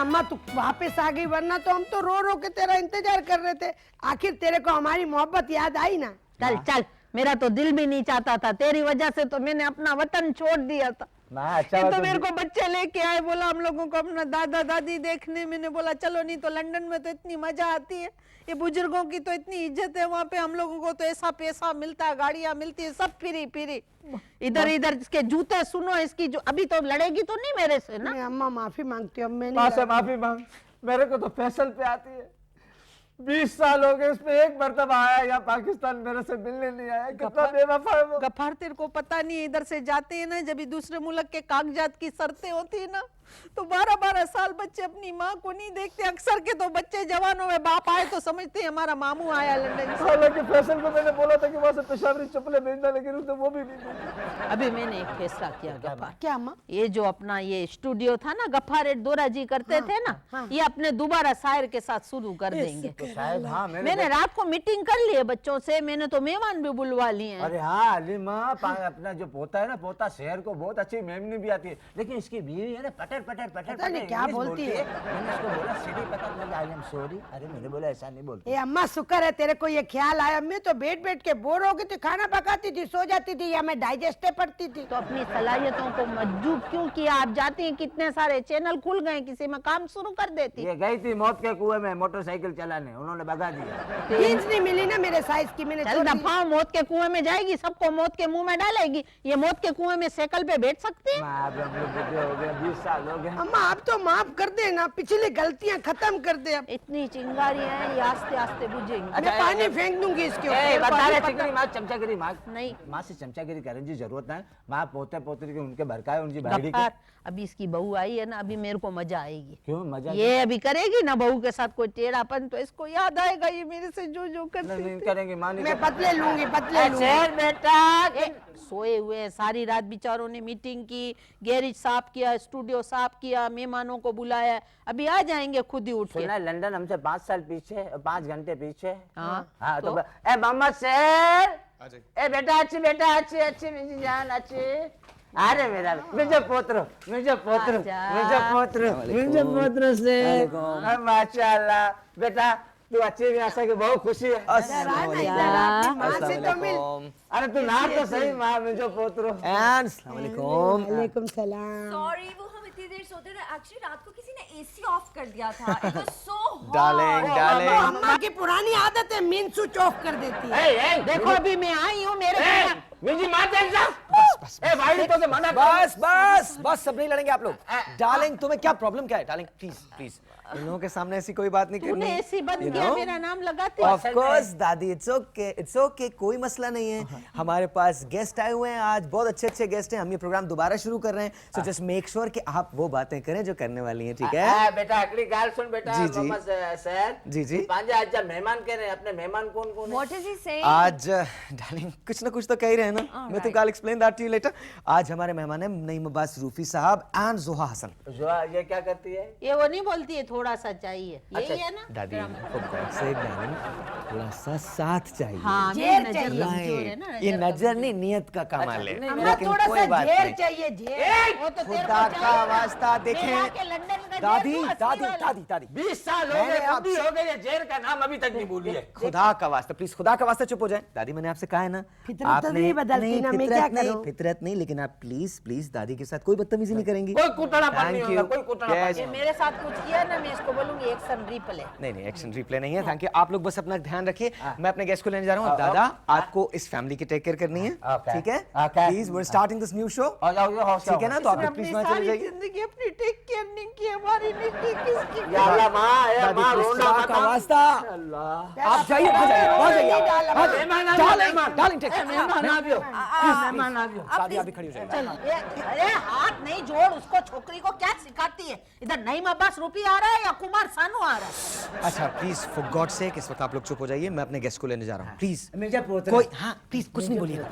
अम्मा तू वापस आ गई, वरना तो हम तो रो रो के तेरा इंतजार कर रहे थे। आखिर तेरे को हमारी मोहब्बत याद आई ना। चल चल, मेरा तो दिल भी नहीं चाहता था, तेरी वजह से तो मैंने अपना वतन छोड़ दिया था। अच्छा ये तो मेरे को बच्चे लेके आए, बोला हम लोगों को अपना दादा दादी देखने। मैंने बोला चलो, नहीं तो लंदन में तो इतनी मजा आती है, ये बुजुर्गों की तो इतनी इज्जत है वहाँ पे, हम लोगों को तो ऐसा पैसा मिलता है, गाड़ियाँ मिलती है, सब फ्री फ्री। इधर इधर इसके जूते सुनो, इसकी जो अभी तो लड़ेगी तो नहीं मेरे से ना। अम्मा माफी मांगती हूँ, मैं माँ से माफी मांग, मेरे को तो फैसल पे आती है। 20 साल हो गए, उसमें एक मर्तबा आया या पाकिस्तान मेरे से मिलने नहीं आया। कितना बेवफा है वो। गफ्फार, तेरे को पता नहीं, इधर से जाते हैं ना, जब दूसरे मुल्क के कागजात की शर्तें होती है ना, तो 12-12 साल बच्चे अपनी माँ को नहीं देखते। अक्सर के तो बच्चे जवानों में बाप आए तो समझते हैं हमारा मामू आया लंदन से। हालांकि फैसल को मैंने बोला था कि वहाँ से पेशावरी चप्पलें भेजना, लेकिन उसने वो भी नहीं दी। अभी मैंने एक फैसला किया गफ्फार। क्या अम्मा? ये जो अपना ये स्टूडियो था ना, गफ्फार दोरा जी करते थे ना, ये अपने दोबारा शायर के साथ शुरू कर देंगे। शायद हाँ, मैंने रात को मीटिंग कर ली है बच्चों से, मैंने तो मेहमान भी बुलवा लिए हैं। अरे हाँ अली माँ, अपना जो पोता है ना, पोता शहर को बहुत अच्छी मेमनी भी आती है, लेकिन इसकी बीवी है ना पटर पटर पटर पता नहीं क्या बोलती है। मैंने उसको बोला सीधी पता लगा, आई एम सॉरी। अरे मैंने बोला ऐसा नहीं बोलती। ए अम्मा, शुक्र है तेरे को ये ख्याल आया। मैं तो बैठ बैठ के बोर हो गई थी, खाना पकाती थी, सो जाती थी, या मैं डाइजेस्टे पढ़ती थी। तो अपनी सलाहियतों को मजबूत क्यों किया? आप जाते हैं, कितने सारे चैनल खुल गए, किसी में काम शुरू कर देती। ये गई थी मौत के कुएं में मोटरसाइकिल चलाने, उन्होंने भगा दिया। जीन्स नहीं मिली ना मेरे साइज की, मैंने चल दफा, मौत के कुएं में जाएगी, सबको मौत के मुंह में डालेगी। ये मौत के कुएं में साइकिल पे बैठ सकती है? हम लोग बुढ़े हो गए, 20 साल हो गए। अम्मा आप तो माफ कर दे ना, पिछली गलतियां खत्म कर दे। अब इतनी चिंगारियां हैं, ये आस्ते आस्ते बुझेंगी। मैं पानी फेंक दूंगी इसके ए, ऊपर। बता रहे चिकनी माँ, चमचागिरी माँ नहीं, माँ से चमचागिरी करने की जरूरत नहीं। माँ पोते पोतरी के उनके भड़काए, उनकी भाईडी के। गफ्फार, अभी इसकी बहू आई है ना, अभी मेरे को मजा आएगी। क्यों मजा? ये अभी करेगी ना बहू के साथ कोई टेढ़ापन, तो इसको याद आएगा ये मेरे से जो जो करती नहीं थी। करेंगे माँ, नहीं मैं पतले लूंगी, पतले लूंगी। बेटा सोए हुए हैं, सारी रात बेचारों ने मीटिंग की, गैरेज साफ किया, स्टूडियो साफ किया, मेहमानों को बुलाया, अभी आ जाएंगे खुद ही उठ के। सुना लंदन हमसे 5 साल पीछे, 5 घंटे पीछे। हाँ तो ए मोहम्मद शेर, ए बेटा अच्छी, बेटा अच्छी अच्छी मेरी जान अच्छी। अरे मेरा मुझे पोत्र से माशाल्लाह बेटा, तू अच्छी भी आशा की बहुत खुशी है। माँ से तो मिल। अरे तू ना तो सही माँ, मुझे पोत्र। वालेकुम सलाम। सॉरी, वो हम इतनी देर सोते थे, एक्चुअली रात को किसी ने एसी ऑफ कर दिया था। It was so hot. Darling अम्मा की पुरानी आदत है, मीन स्विच ऑफ कर देती है। देखो अभी मैं आई हूँ, मेरे मुझे मार दे ए भाई, तो मना बस सब नहीं लड़ेंगे आप लोग। डार्लिंग तुम्हें क्या प्रॉब्लम क्या है? डार्लिंग प्लीज प्लीज, इन लोगों के सामने ऐसी कोई बात नहीं करनी। तूने ऐसी बंद किया, मेरा नाम लगाती। ऑफ कोर्स दादी, इट्स ओके, कोई मसला नहीं है। हमारे पास गेस्ट आए हुए हैं आज, बहुत अच्छे अच्छे गेस्ट हैं। हम ये प्रोग्राम दोबारा शुरू कर रहे हैं, सो जस्ट मेक श्योर कि आप वो बातें करें जो करने वाली हैं, ठीक है? बेटा अगली गाल सुन बेटा। जी, जी। मोहम्मद सर जी। पांच आज मेहमान कह रहे हैं, अपने मेहमान कौन कौन है? What is he saying? आज डार्लिंग कुछ ना कुछ तो कह ही रहे हैं ना। मैं तो explain that to you later. आज हमारे मेहमान हैं नईम अब्बास रूफी साहब एंड जोहा हसन। जोहा ये क्या करती है? ये वो नहीं बोलती है, थोड़ा सा चाहिए, यही है ना दादी for God's sake, डार्लिंग थोड़ा सा साथ चाहिए। हाँ, जेर नजर चाहिए। कमजोर है ना, ये नजर नहीं, नियत का कमाल है। अम्मा लेकिन थोड़ा कोई सा बात जेर नहीं। चाहिए, जेर। वो तो तेरे को खुदा चाहिए का ना। वास्ता देखें मेरा के लंदन का दादी जेर तो असली दादी वाला। दादी दादी 20 साल हो गए, मैंने बुढ़ी हो गई है, जेर का नाम अभी तक नहीं भूली है। खुदा का वास्ता प्लीज, खुदा का वास्ता चुप हो जाए। दादी मैंने आपसे कहा है ना, फितरत तो नहीं बदलती ना, मैं क्या करूं? फितरत नहीं, लेकिन आप प्लीज प्लीज दादी के साथ कोई बदतमीजी नहीं करेंगी। कोई कुटनापन नहीं होगा, कोई कुटनापन Yes. ये मेरे साथ कुछ किया ना, मैं इसको बोलूंगी एक्शन रिप्ले। नहीं एक्शन रिप्ले नहीं है। Thank you. आप लोग बस अपना ध्यान रखिए, मैं अपने गेस्ट को लेने जा रहा हूँ। दादा आपको इस फैमिली की टेक केयर करनी है, ठीक है? Please we are starting this new show, ठीक है ना? तो आप प्लीज वहां चले जाइए। जिंदगी अपनी टेक केयर नहीं की, हमारी नहीं की, किसकी? या अल्लाह माँ, ए दादी माँ प्लीज, रोना खुदा मत। का वास्ता अल्लाह आप जाइए, वहां जाइए, वहां जाइए। मेहमान आ गए, मेहमान। डार्लिंग टेक मेहमान आ गयो, मेहमान आ गयो। दादी आप भी खड़ी हो जाइए। अरे हाथ नहीं जोड़, उसको छोकरी को क्या सिखाती है? इधर नईम अब्बास रूपी आ रहा है या कुमार सानू आ रहा है? अच्छा प्लीज फॉर गॉड सेक इस वक्त आप लोग चुप हो जाइए, मैं अपने गेस्ट को लेने जा रहा हूँ। प्लीज मिर्जापुर कोई, हाँ प्लीज कुछ नहीं बोलिएगा।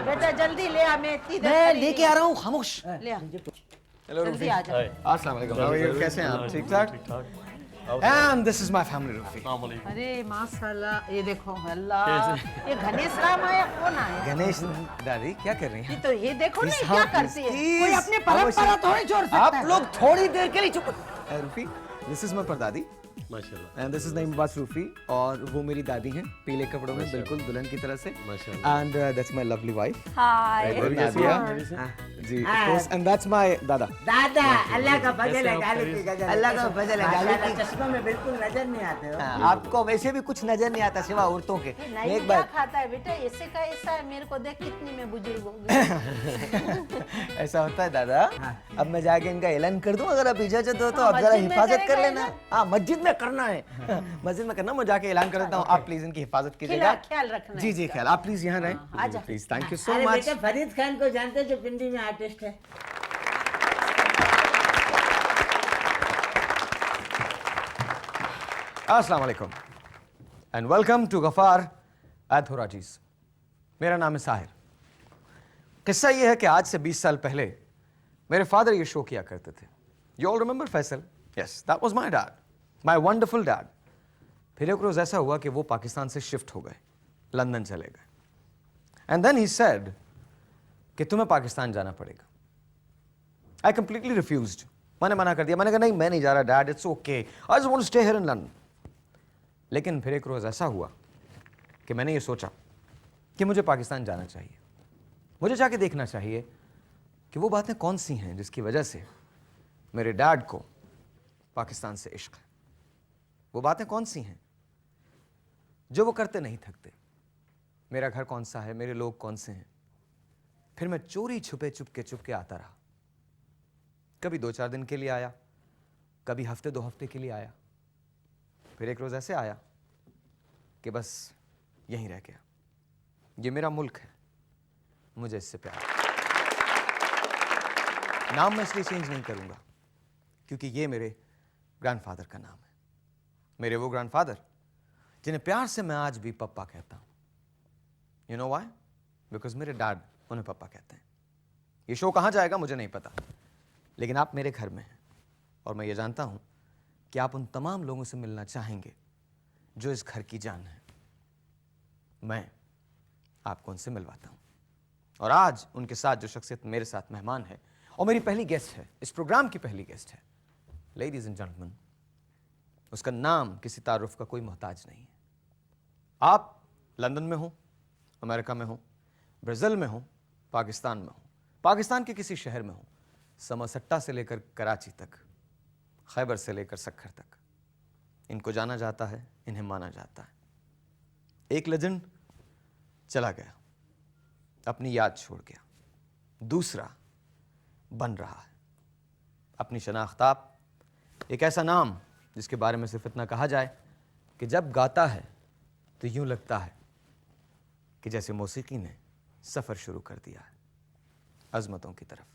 बेटा जल्दी ले आ, मैं इतनी देर मैं खड़ी लेके आ रहा हूँ, खामोश। ले आ। हेलो जल्दी आ जा। अस्सलाम वालेकुम, हाउ आर यू? कैसे हैं आप? ठीक ठाक? And this is my family Rufi. अरे माशाल्लाह, ये देखो अल्लाह, ये गणेश राम आया, कौन आया? गणेश दादी क्या कर रही हैं? ये तो ये देखो ना, Please, क्या हाँ, करती है? please, कोई अपने परंपरा थोड़ी छोड़ सकता आप है। लोग थोड़ी देर के लिए चुप। रूफी, दिस इज माय परदादी माशाल्लाह and this is Naeem Abbas Rufi और वो मेरी दादी हैं पीले कपड़ों में बिल्कुल दुल्हन की तरह से and that's my lovely wife hi Nadia ji of course and that's my दादा दादा अल्लाह का फजल है गाली की गजल है। अल्लाह का फजल है, गाली माशाल्लाह, की- चश्मे में बिल्कुल नजर नहीं आते हो। हाँ, आपको वैसे भी कुछ नजर नहीं आता सिवा औरतों के नहीं एक क्या बार खाता है बेटा, ऐसे का ऐसा है, मेरे को देख कितनी मैं बुजुर्ग हो गई। ऐसा होता है दादा। अब मैं जाके इनका ऐलान कर दूं अगर आप इजाजत हो तो हाँ, आप जरा मस्जिद में हिफाजत कर करेगा लेना। हाँ मस्जिद में करना है मस्जिद में करना, मैं जाके ऐलान कर देता हूँ, आप प्लीज इनकी हिफाजत कीजिएगा। ख्याल रखना जी जी ख्याल, आप प्लीज यहाँ रहें प्लीज। थैंक यू सो अरे मच। बेटे फरीद खान को जानते हो जो पिंडी में आर्टिस्ट है? अस्सलाम वालेकुम एंड वेलकम टू गफार एथोराजीज। मेरा नाम है साहिर। किस्सा ये है कि आज से 20 साल पहले मेरे फादर ये शो किया करते थे। You all remember Faisal? Yes, that was my dad, my wonderful dad. फिर एक रोज ऐसा हुआ कि वो पाकिस्तान से शिफ्ट हो गए, लंदन चले गए एंड देन ही सेड कि तुम्हें पाकिस्तान जाना पड़ेगा। आई कंप्लीटली रिफ्यूज्ड, मैंने मना कर दिया। मैंने कहा नहीं मैं नहीं जा रहा dad, it's okay, I just want to stay here in London. लेकिन फिर एक रोज ऐसा हुआ कि मैंने ये सोचा कि मुझे पाकिस्तान जाना चाहिए, मुझे जाके देखना चाहिए कि वो बातें कौन सी हैं जिसकी वजह से मेरे डैड को पाकिस्तान से इश्क है। वो बातें कौन सी हैं जो वो करते नहीं थकते। मेरा घर कौन सा है, मेरे लोग कौन से हैं। फिर मैं चोरी छुपे चुपके आता रहा। कभी 2-4 दिन के लिए आया, कभी हफ्ते 2 हफ्ते के लिए आया। फिर एक रोज ऐसे आया कि बस यहीं रह गया। ये मेरा मुल्क है, मुझे इससे प्यार है। नाम मैं इसलिए चेंज नहीं करूंगा क्योंकि ये मेरे ग्रैंडफादर का नाम है। मेरे वो ग्रैंडफादर जिन्हें प्यार से मैं आज भी पप्पा कहता हूं। You know why? बिकॉज मेरे डैड उन्हें पप्पा कहते हैं। ये शो कहां जाएगा मुझे नहीं पता, लेकिन आप मेरे घर में हैं और मैं ये जानता हूं कि आप उन तमाम लोगों से मिलना चाहेंगे जो इस घर की जान है। मैं आपको उनसे मिलवाता हूं और आज उनके साथ जो शख्सियत मेरे साथ मेहमान है और मेरी पहली गेस्ट है, इस प्रोग्राम की पहली गेस्ट है, लेडीज एंड जेंटलमैन, उसका नाम किसी तारुफ का कोई मोहताज नहीं है। आप लंदन में हो, अमेरिका में हो, ब्राजील में हो, पाकिस्तान में हो, पाकिस्तान के किसी शहर में हो, समरसट्टा से लेकर कराची तक, खैबर से लेकर सक्खर तक, इनको जाना जाता है, इन्हें माना जाता है। एक लेजेंड चला गया, अपनी याद छोड़ गया, दूसरा बन रहा है। अपनी शनाख्त आप, एक ऐसा नाम जिसके बारे में सिर्फ इतना कहा जाए कि जब गाता है तो यूं लगता है कि जैसे मौसीकी ने सफर शुरू कर दिया है अजमतों की तरफ।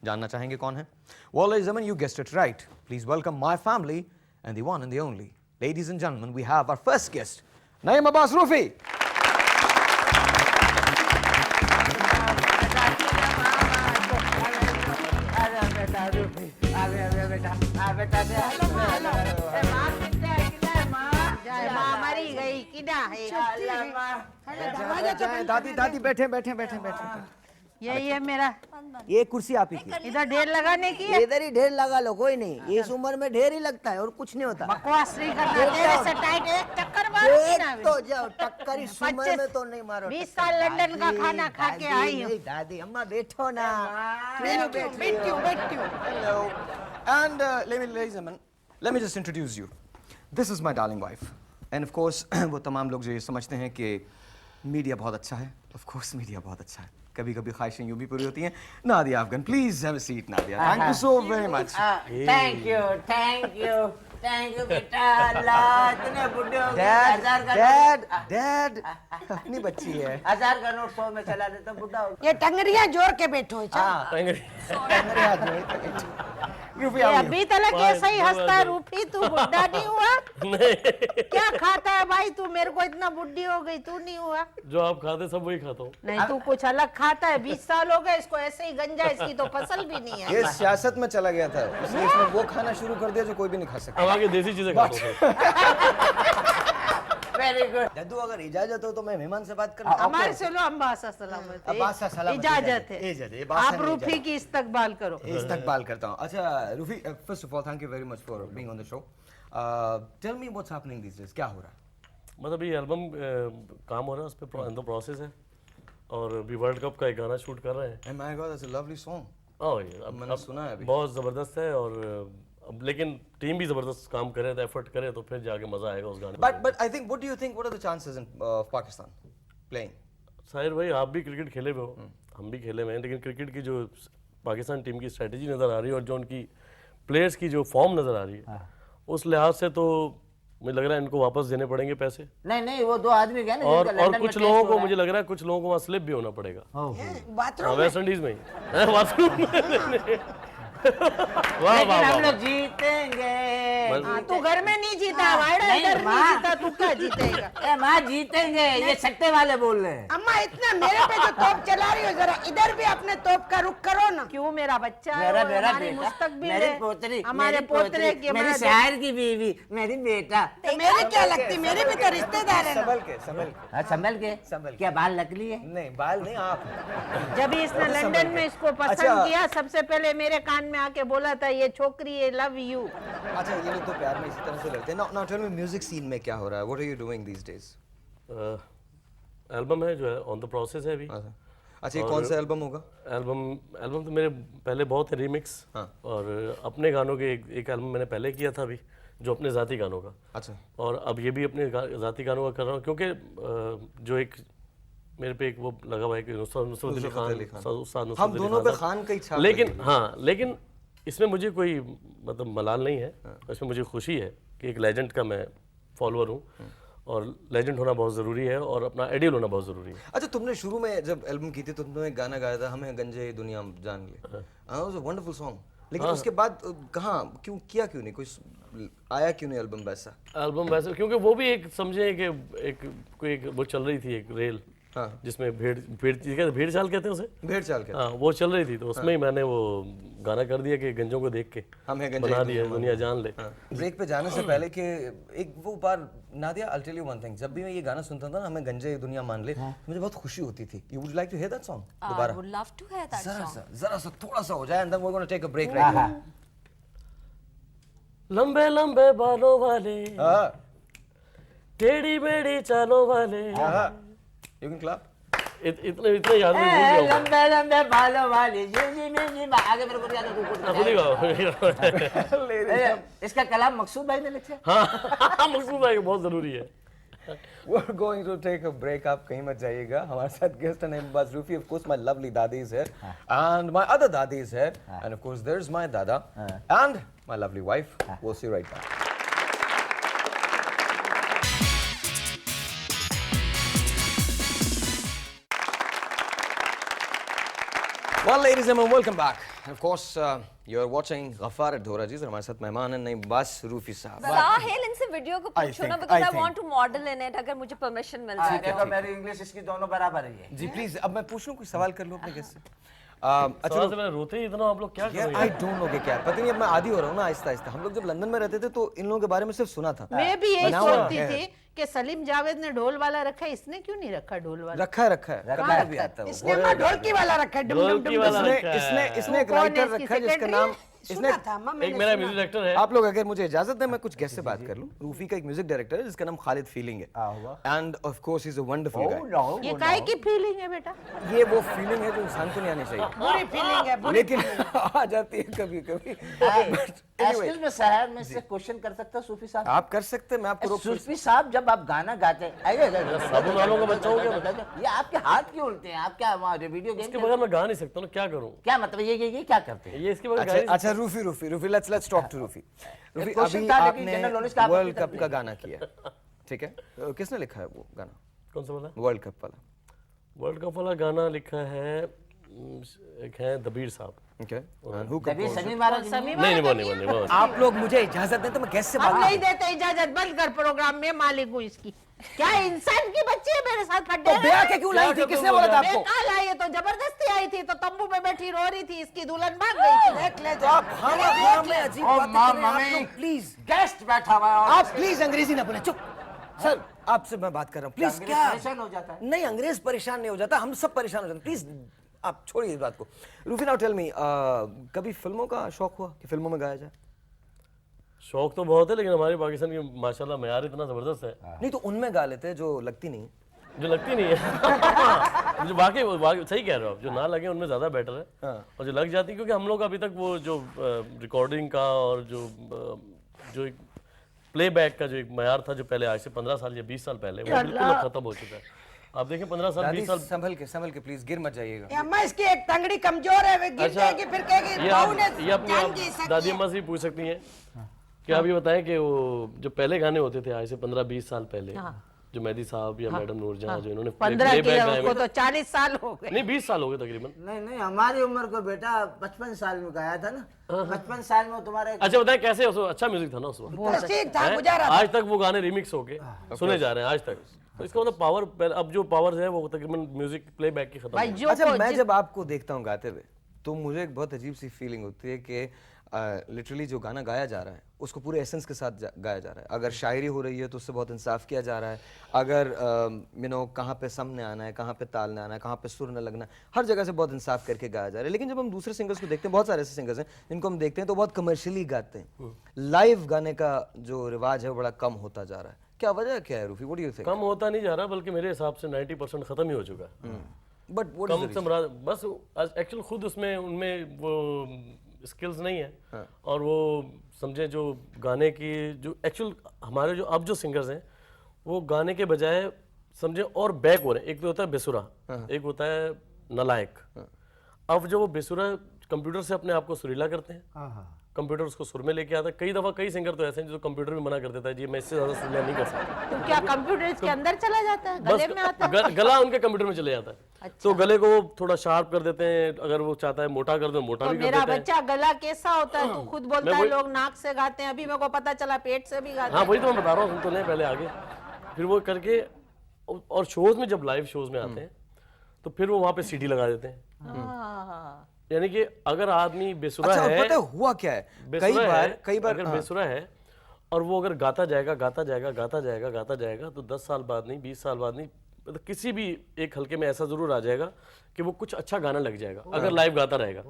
जानना चाहेंगे कौन है? Well, ladies and gentlemen, you guessed it right. Please welcome my family and the one and the only. Ladies and gentlemen, we have our first guest, Naeem Abbas Rufi. मरी गई किना है। दादी दादी बैठे बैठे बैठे बैठे। यही है मेरा, ये कुर्सी आप ही की। इधर ढेर लगाने की है। इधर ही ढेर लगा लो, कोई नहीं। इस उम्र में ढेर ही लगता है और कुछ नहीं होता। बकवास नहीं करना, तेरे से टाइट एक चक्कर मारो कि ना। तो जाओ टक्कर इस उम्र में तो नहीं मारो। 20 साल लंदन का खाना खा के आई हूँ। दादी अम्मा बैठो ना। बैठती हूँ। Hello. And ladies and gentlemen, let me just introduce you. This is my darling wife. And of course, वो तमाम लोग जो ये समझते हैं कि मीडिया बहुत अच्छा है। Of course, मीडिया बहुत अच्छा है। कभी-कभी ख्वाहिशें यूं भी पूरी होती हैं। Nadia Afghan, please have a seat, Nadia. Thank you so very much. Thank you बेटा। अल्लाह इतने बुढ़े हो गए, Dad, 1000 का Dad, अपनी बच्ची है। 1000 का नोट 100 में चला देता बुढ़ा हो गया। ये टंगरिया जोड़ के बैठो है, चल। मेरे हाथ जोड़ के बैठी। रूफी, ये आओ। अभी तक ऐसा ही हंसता है। रूफी तू बुढ़ा नहीं हुआ? क्या खाता है भाई तू? मेरे को इतना बुढ़ी हो गई, तू नहीं हुआ? जो आप खाते सब वही खाता हूँ। नहीं, तू कुछ अलग खाता है। 20 साल हो गए इसको ऐसे ही गंजा, इसकी तो फसल भी नहीं है। ये सियासत में चला गया था, इसलिए इसने वो खाना शुरू कर दिया जो कोई भी नहीं खा सकता। अब आगे देसी चीजें खाता हूँ। Very very good. दादू अगर इजाजत हो तो मैं मेहमान से बात करूं। हमारे चलो अब्बासा सलामत अब्बासा सलामत, इजाजत है। इजाजत है, बासा आप नहीं रूफी इजाजत। की इस्तकबाल करो। इस्तकबाल करता हूं। अच्छा Rufi, first of all thank you very much for being on the show. Tell me what's happening this days, क्या हो रहा है? मतलब ये एल्बम काम हो रहा है, उस पर अंदर प्रोसेस है और अभी वर्ल्ड कप का एक गाना शूट कर रहे हैं। And my god that's a lovely song. Oh ये मैंने सुना है अभी। बहुत ज़बरदस्त है और अब लेकिन टीम भी ज़बरदस्त काम करे तो एफर्ट करे तो फिर जाके मज़ा आएगा उस गाने में। But I think, what do you think? What are the chances in Pakistan playing? Sahir भाई आप भी क्रिकेट खेले हुए हो, हम भी खेले हुए हैं, लेकिन क्रिकेट की जो पाकिस्तान टीम की स्ट्रेटजी नज़र आ रही है और जो उनकी प्लेयर्स की जो फॉर्म नज़र आ रही है उस लिहाज से तो मुझे लग रहा है इनको वापस देने पड़ेंगे पैसे। नहीं नहीं, वो 2 आदमी गए ना और जिनका लंदन में कुछ टेस्ट लोगों हो को रहा मुझे लग रहा है कुछ लोगों को वहाँ स्लिप भी होना पड़ेगा। बाथरूम वेस्ट इंडीज में ही बाथरूम में। वाह लेकिन वाह हम वाह लोग जीतेंगे। हाँ, तू घर में नहीं जीता, वाइडा नहीं, इधर नहीं माँ। जीता, तू क्या जीतेगा? ए माँ जीतेंगे, ये सट्टे वाले बोल रहे हैं। अम्मा इतना मेरे पे जो तोप चला रही हो, जरा इधर भी अपने तोप का रुख करो ना। क्यों मेरा बच्चा है, मेरा वो मेरा हमारी बेटा, मुस्तकबिल मेरी है, पोतरी, हमारे मेरी पोतरे पोतरी, के मेरी माँ शायर की बीवी, मेरी बेटा। तो मेरी क्या लगती, मेरी भी तो रिश्तेदार है ना। संभल के। हाँ, संभल के। संभल के। क्या बाल नकली है? नहीं बाल नहीं, आप। जब इसने लंदन में इसको पसंद अच्छा। किया, सबसे पहले मेरे कान में आके बोला था ये छोकरी है, लव यू। अच्छा ये लोग तो प्यार में इसी तरह से लड़ते हैं। Now tell me, music scene में क्या हो रहा है? What are you doing these days? Album है जो है ऑन द प्रोसेस है अभी। अच्छा ये कौन सा एल्बम होगा? एल्बम तो मेरे पहले बहुत है रीमिक्स और अपने गानों के एक एल्बम मैंने पहले किया था अभी जो अपने ज़ाती गानों का। अच्छा। और अब ये भी अपने ज़ाती गानों का कर रहा हूँ क्योंकि जो एक मेरे पे एक वो लगा हुआ है कि नुसरत अली खान, हम दोनों पे खान का ही छाप लेकिन हाँ, लेकिन इसमें मुझे कोई मतलब मलाल नहीं है। इसमें मुझे खुशी है कि एक लेजेंड का मैं फॉलोअर हूँ और लेजेंड होना बहुत ज़रूरी है और अपना आइडियल होना बहुत ज़रूरी है। अच्छा तुमने शुरू में जब एल्बम की थी तो तुमने एक गाना गाया था, हमें गंजे दुनिया जान ले। वाज अ वंडरफुल सॉन्ग, लेकिन उसके बाद कहाँ क्यों नहीं कोई आया, क्यों नहीं एल्बम वैसा? एल्बम वैसे क्योंकि वो भी एक समझे कि एक वो चल रही थी एक रेल जिसमें भेड़ चाल कहते हैं उसे, भेड़ चाल के। हाँ वो चल रही थी तो उसमें ही मैंने वो गाना कर दिया कि गंजों को देख के हमें गंजे बना दिया दुनिया जान ले। ब्रेक पे जाने से पहले कि एक वो बार Nadia, I'll tell you one thing, जब भी मैं ये गाना सुनता था ना, हमें गंजे दुनिया मान ले, मुझे बहुत खुशी होती थी। You would like to hear that song दोबारा? I would love to hear that song. जरा सा थोड़ा सा हो जाए and then we're going to take a break right now. लंबे लंबे बालों वाले, टेढ़ी मेढ़ी चालों वाले, You can clap. इतने याद नहीं भूल गया हूँ। लंबे लंबे बालों वाली आगे मेरे को याद है, खुद ही गाओ। इसका कलाम मकसूद भाई ने लिखा है। हाँ मकसूद भाई बहुत ज़रूरी है। We're going to take a break. आप कहीं मत जाइएगा। हमारे साथ गेस्ट हैं Naimbaz Rufi. Of course, my lovely Dadi is here, and my other Dadi is here, and of course, there's my Dada and my lovely wife. We'll see you right back. Well, ladies and gentlemen, welcome back. And of course, you're watching Ghaffar at Dhora Ji. हमारे साथ मेहमान हैं Naimbaz Rufi साहब. साहिल इनसे video को पूछो ना because I want to model in it अगर मुझे परमिशन मिल जाए। देखो मेरी इंग्लिश इसकी दोनों बराबर है। जी प्लीज, अब मैं पूछ लूं, कुछ सवाल कर लूं अपने गेस्ट से। अच्छा से मैं रोते ही इतना आप लोग क्या यार करोगे? आई डोंट नो कि क्या, पता नहीं, अब मैं आदी हो रहा हूँ ना आहिस्ता आहिस्ता। हम लोग जब लंदन में रहते थे तो इन लोगों के बारे में सिर्फ सुना था। मैं भी यही Now सोचती है। थी कि सलीम जावेद ने ढोल वाला रखा है, इसने क्यों नहीं रखा ढोल वाला? रखा है करना भी आता है वो। इसने माँ ढोलकी वाला रखा है, डुम डुम ढोलकी डुम वाला डुम। रखा है। इसने एक कौन है राइटर इसकी रखा है जिसका secretary नाम है? इसने सुना था अम्मा, एक मैंने मेरा सुना। म्यूजिक डायरेक्टर है। आप लोग अगर मुझे इजाजत है मैं कुछ गेस्ट से बात कर लूं। रूफी का एक म्यूजिक डायरेक्टर है जिसका नाम खालिद फीलिंग है, and of course he is a wonderful guy. ये काय की फीलिंग है बेटा? ये वो फीलिंग है जो इंसान को नहीं आनी चाहिए, बुरी फीलिंग है, बुरी। लेकिन आ जाती है कभी कभी। एक्सक्यूज मी साहब, मैं इससे क्वेश्चन कर सकता हूँ सूफी साहब? आप कर सकते हैं, मैं आपको रोक सूफी साहब जब आप गाना गाते हैं, साबुन वालों का बच्चा हो गया। ये आपके हाथ क्यों उल्टे हैं? आप क्या वहाँ वीडियो इसके गेम बगैर मैं गा नहीं सकता ना, क्या करूँ? क्या मतलब ये क्या करते हैं? ये इसके बगैर गा नहीं अच्छा Rufi let's talk to Rufi. Rufi question अभी था लेकिन जनरल आपने नॉलेज का आप वर्ल्ड अपनी कप का गाना किया, ठीक है? किसने लिखा है वो गाना, सकता। कौन सा वाला? वर्ल्ड कप वाला? वर्ल्ड कप वाला गाना लिखा है एक है दबीर साहब। ओके, एंड हु कभी सनी महाराज नहीं वो आप लोग मुझे इजाजत दें तो मैं कैसे हम बात नहीं देते इजाजत, बंद कर प्रोग्राम में, मालिक हूँ इसकी। क्या इंसान की बच्ची है मेरे साथ तो ब्याह के क्यों लाई थी, किसने बोला था आपको? कल आई है तो जबरदस्ती आई थी, तो तंबू में बैठी रो रही थी, इसकी दुल्हन भाग गई थी। देख ले तो आप खाना में अजीब बातें कर रहे हैं आप लोग, प्लीज गेस्ट बैठा हुआ है और आप प्लीज अंग्रेजी ना बोले, चुप। सर आपसे मैं बात कर रहा हूँ प्लीज। अंग्रेज क्या परेशान हो जाता है। नहीं, अंग्रेज परेशान नहीं हो जाता, हम सब परेशान हो जाते हैं। प्लीज आप छोड़िए इस बात को। रूफी नाउ टेल मी, कभी फिल्मों का शौक हुआ कि फिल्मों में गाया जाए? शौक तो बहुत है, लेकिन हमारे पाकिस्तान की माशाल्लाह मयार इतना ज़बरदस्त है नहीं तो उनमें गा लेते जो लगती नहीं। जो लगती नहीं है। जो वाकई सही कह रहे हो आप, जो ना लगे उनमें ज़्यादा बेटर है। और जो लग जाती है, क्योंकि हम लोग अभी तक वो जो रिकॉर्डिंग का और जो एक प्लेबैक का जो एक मयार था, जो पहले आज से 15 साल या 20 साल पहले, वो बिल्कुल अब खत्म हो चुका है। आप देखें 15 साल 20 साल। संभल के प्लीज, गिर मत जाइएगा। ये अम्मा इसकी एक टंगड़ी कमजोर है, वे गिर जाएगी फिर कहेगी ये बहू ने ये अपनी जान आप की सकती दादी है। अम्मा से भी पूछ सकती हैं कि आप ये बताएं कि वो जो पहले गाने होते थे आज से 15-20 साल पहले, जो मेहदी साहब या मैडम नूरजहां जो इन्होंने 15 प्लेबैक के गाए उनको हुए- तो 40 साल हो गए। नहीं 20 साल हो गए तकरीबन। नहीं हमारी उम्र को बेटा 55 साल में गाया था ना। 55 साल में तुम्हारे अच्छा बताएं कैसे अच्छा म्यूजिक था ना उस वक्त। ठीक था, हैं? गुजारा था। आज तक वो गाने रिमिक्स होके सुने जा रहे हैं आज तक। तो इसका मतलब पावर, अब जो पावर है वो तकरीबन म्यूजिक प्लेबैक की खत्म भाई हो गई। जो अच्छा, मैं जब आपको देखता हूँ गाते हुए तो मुझे एक बहुत अजीब सी फीलिंग होती है कि लिटरली जो गाना गाया जा रहा है उसको पूरे एसेंस के साथ गाया जा रहा है। अगर शायरी हो रही है तो उससे बहुत इंसाफ किया जा रहा है। अगर कहाँ पे सम ने आना है, कहाँ पे ताल ने आना है, कहाँ पे सुर न लगना है, हर जगह से बहुत इंसाफ करके गाया जा रहा है। लेकिन जब हम दूसरे सिंगर्स को देखते हैं, बहुत सारे ऐसे सिंगर्स हैं जिनको हम देखते हैं तो बहुत कमर्शियली गाते हैं। लाइव गाने का जो रिवाज है वो बड़ा कम होता जा रहा है। क्या वजह क्या है Rufi? What do you think? कम होता नहीं जा रहा, बल्कि मेरे हिसाब से 90% खत्म ही हो चुका है। बट व्हाट कम से मुराद बस एक्चुअल खुद उनमें वो स्किल्स नहीं है। और वो समझे जो गाने की जो एक्चुअल हमारे जो अब जो सिंगर्स हैं वो गाने के बजाय समझे और बैक हो रहे हैं। एक तो होता है बेसुरा, एक होता है नलायक। अब जो वो बेसुरा कंप्यूटर से अपने आप को सुरीला करते हैं, कंप्यूटर उसको सुर में लेके आता है। कई दफा कई सिंगर तो ऐसे हैं जो कंप्यूटर भी मना कर देता है, जी मैं इससे ज्यादा सुरीला नहीं कर सकता। तो क्या कंप्यूटर इसके अंदर चला जाता है, गले में आता है? गला उनके कंप्यूटर में चले जाता है। तो गले को थोड़ा शार्प कर देते हैं, अगर वो चाहता है मोटा कर दो मोटा तो भी कर मेरा देते हैं। बच्चा गला कैसा होता है? तू खुद बोलता है वही- लोग नाक से गाते हैं, अभी मेरे को पता चला पेट से भी गाते हाँ हैं। वही तो मैं बता रहा हूँ, सुन तो लें पहले आगे। फिर वो करके और शोज में जब लाइव शोज में आते हैं तो फिर वो वहाँ पे सीडी लगा देते हैं। हाँ। यानी कि अगर आदमी बेसुरा अच्छा, है, पता है हुआ क्या है? कई बार अगर बेसुरा है और वो अगर गाता जाएगा तो 10 साल बाद नहीं, 20 साल बाद नहीं, मतलब किसी भी एक हल्के में ऐसा जरूर आ जाएगा कि वो कुछ अच्छा गाना लग जाएगा अगर लाइव गाता रहेगा।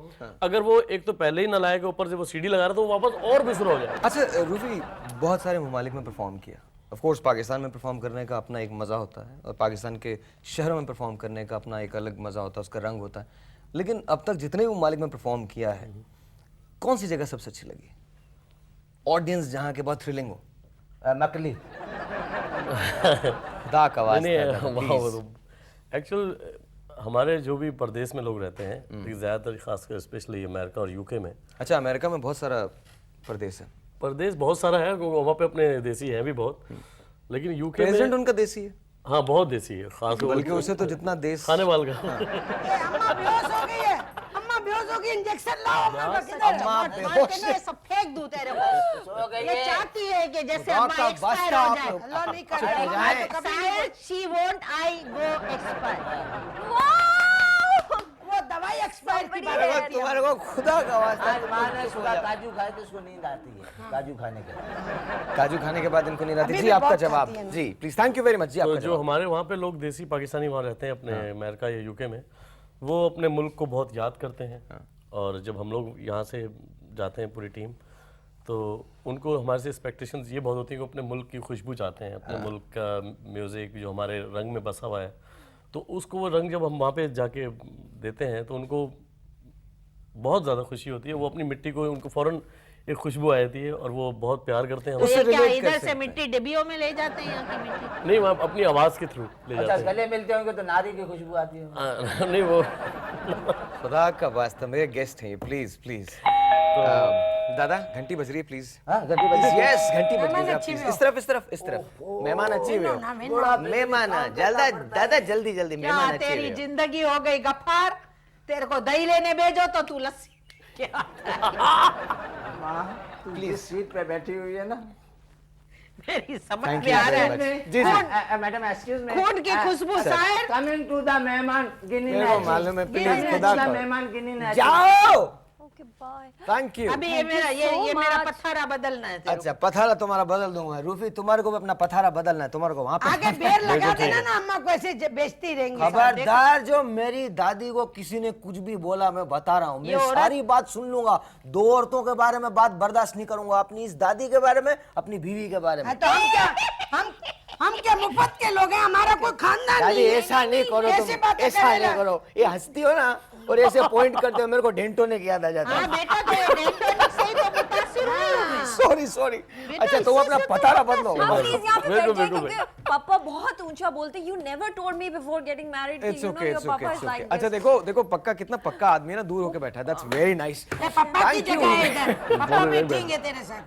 अगर वो एक तो पहले ही ना लाएगा, ऊपर से वो सीडी लगा रहा तो वो वापस और बेसुरा हो जाएगा। अच्छा रूफी, बहुत सारे ममालिक में परफॉर्म किया। ऑफ कोर्स पाकिस्तान में परफॉर्म करने का अपना एक मज़ा होता है और पाकिस्तान के शहरों में परफॉर्म करने का अपना एक अलग मज़ा होता है, उसका रंग होता है। लेकिन अब तक जितने भी ममालिक में परफॉर्म किया है, कौन सी जगह सबसे अच्छी लगी? ऑडियंस जहाँ के बहुत थ्रिलिंग हो। मकली खुदा का वास्ता। एक्चुअल हमारे जो भी परदेश में लोग रहते हैं, ज़्यादातर खासकर स्पेशली अमेरिका और यूके में। अच्छा, अमेरिका में बहुत सारा प्रदेश है। परदेश बहुत सारा है, वहाँ पे अपने देसी हैं भी बहुत, लेकिन यूके प्रेसिडेंट में उनका देसी है, हाँ बहुत देसी है, खास बल्कि उसे तो जितना देश खाने वाले का। ए, अम्मा बेहोश हो गई है, अम्मा बेहोश हो गई, इंजेक्शन लाओ अम्मा का किधर? मार के ना सब फेंक दूं तेरे को। ये चाहती है कि जैसे अम्मा एक्सपायर हो जाए। अल्लाह नहीं करे। Expired, she won't I go expire. वो दवाई एक्सपायर की बात बढ़िया है। तुम्हारे को खुदा का वास्ता। आज माँ ने सुबह काजू खाए तो उसको नींद आती है काजू खाने के बाद। काजू खाने के बाद इनको नहीं आती। अभी जी भी आपका बहुत जवाब। खाती है ना। जी please, thank you very much. जी तो आपका जो जवाब। हमारे वहाँ पे लोग देसी पाकिस्तानी वहाँ रहते हैं अपने अमेरिका या यूके में, वो अपने मुल्क को बहुत याद करते हैं। और जब हम लोग यहाँ से जाते हैं पूरी टीम, तो उनको हमारे से एक्सपेक्टेशंस ये बहुत होती है कि अपने मुल्क की खुशबू चाहते हैं, अपने मुल्क का म्यूज़िक जो हमारे रंग में बसा हुआ है, तो उसको वो रंग जब हम वहाँ पे जाके देते हैं तो उनको बहुत ज़्यादा खुशी होती है। वो अपनी मिट्टी को, उनको फ़ौरन एक खुशबू आ जाती है और वो बहुत प्यार करते हैं। तो ये क्या relate कर इधर सकते से मिट्टी डिब्बियों में ले जाते हैं यहाँ की मिट्टी? नहीं, वहाँ अपनी आवाज़ के थ्रू ले अच्छा जाते हैं। गले मिलते होंगे तो नारी की खुशबू आती है। नहीं वो खुदा का वास्ता, मेरे गेस्ट हैं ये, प्लीज प्लीज। दादा घंटी बज रही है प्लीज। हाँ घंटी बजी। यस, घंटी बज रही है प्लीज। इस तरफ इस तरफ इस तरफ। मेहमान अच्छे हुए हो। मेहमान जल्दी दादा, जल्दी जल्दी क्या मेहमान अच्छे तेरी हुए हो। जिंदगी हो गई गफ्फार? तेरे को दही लेने भेजो तो तू लस्सी क्या? माँ तू जिस सीट पे बैठी हुई है ना, मेरी समझ Thank में you आ रहा very है। much. जी जी, मैडम एक्सक्यूज मी, खून की खुशबू शायर। कमिंग टू द मेहमान गिनी मेरे को मालूम है, प्लीज खुदा द का। मेहमान गिनी जाओ ओके बाय। Thank you. अभी ये मेरा ये मेरा पथारा बदलना है तेरे अच्छा पथारा तुम्हारा बदल दूंगा रूफी, तुम्हारे को भी अपना पथारा बदलना है, तुम्हारे को वहाँ पे आगे बेर लगा देना ना, अम्मा को ऐसे बेचती रहेंगे। खबरदार जो मेरी दादी को किसी ने कुछ भी बोला, मैं बता रहा हूँ, मैं सारी बात सुन लूंगा। दो औरतों के बारे में बात बर्दाश्त नहीं करूंगा, अपनी इस दादी के बारे में, अपनी बीवी के बारे में। तो हम क्या मुफ्त के लोग हैं, हमारा कोई खानदान दादी नहीं है। ऐसा नहीं करो कैसी तुम, बातें ऐसा कर नहीं रहे हो? करो। ये हंसती हो ना और ऐसे पॉइंट करते हो, मेरे को डेंटो ने याद आ जाता हाँ है। बेटा तो डेंटोनिक से ही तो मुतासिर हुई हूँ मैं। Sorry sorry. अच्छा तुम अपना पथारा बदलो। हाँ प्लीज यहाँ पे बैठ बिल्कुल, जाइए बिल्कुल, क्योंकि पापा बहुत ऊंचा बोलते। You never told me before getting married it's you know okay, your it's okay, पापा इट्स इज ओके। लाइक अच्छा देखो देखो, पक्का कितना पक्का आदमी है ना, दूर होके बैठा है। That's very nice. ये पप्पा की जगह है इधर, पप्पा बैठेंगे तेरे साथ,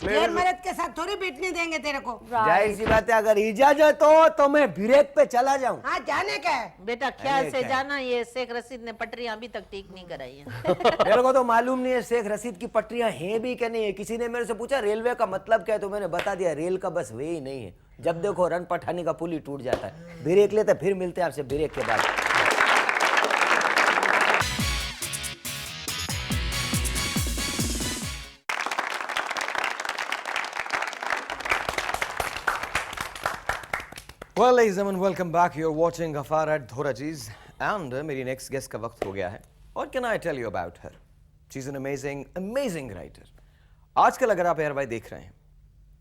गैर मर्द के साथ थोड़ी बैठने देंगे तेरे को। जाहिर सी बात है, अगर इजाजत हो तो मैं ब्रेक पे चला जाऊं। हाँ जाने का है। बेटा ख्याल से जाना, ये शेख रशीद ने पटरियां अभी तक ठीक नहीं कराई हैं। मेरे को तो मालूम नहीं है शेख रशीद की पटरियां हैं भी क्या नहीं है। किसी ने मेरे से पूछा रेलवे का मतलब क्या है, तो मैंने बता दिया रेल का बस वे ही नहीं है। जब देखो रन पठानी का पुल ही टूट जाता है। ब्रेक लेते फिर मिलते हैं आपसे ब्रेक के बाद। Well, ladies and gentlemen, welcome back. You're watching Ghaffar at Dhoraji's, and मेरी next guest का वक्त हो गया है. What can I tell you about her? She's an amazing writer. आजकल अगर आप एयरवाई देख रहे हैं